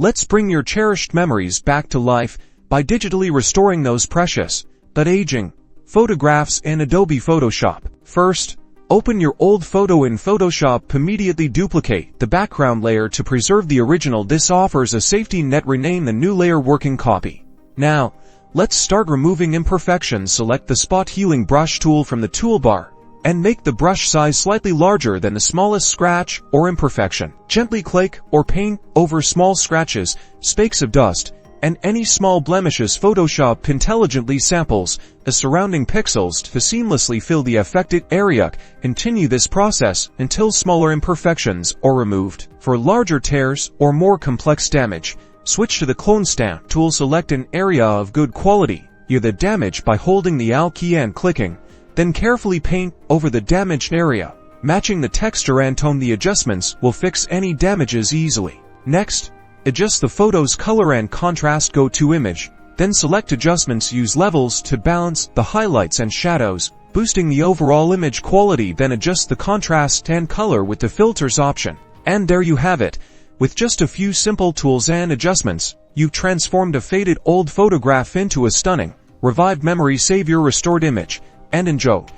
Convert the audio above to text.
Let's bring your cherished memories back to life by digitally restoring those precious but aging photographs in Adobe Photoshop. First, open your old photo in Photoshop. Immediately duplicate the background layer to preserve the original. This offers a safety net. Rename the new layer working copy. Now, let's start removing imperfections. Select the spot healing brush tool from the toolbar and make the brush size slightly larger than the smallest scratch or imperfection. Gently click or paint over small scratches, specks of dust, and any small blemishes. Photoshop intelligently samples the surrounding pixels to seamlessly fill the affected area. Continue this process until smaller imperfections are removed. For larger tears or more complex damage, switch to the clone stamp tool. Select an area of good quality near the damage by holding the Alt key and clicking. Then carefully paint over the damaged area, matching the texture and tone. The adjustments will fix any damages easily. Next, adjust the photo's color and contrast. Go to Image, then select Adjustments. Use levels to balance the highlights and shadows, boosting the overall image quality. Then adjust the contrast and color with the Filters option. And there you have it. With just a few simple tools and adjustments, you've transformed a faded old photograph into a stunning, revived memory. Save your restored image and enjoy.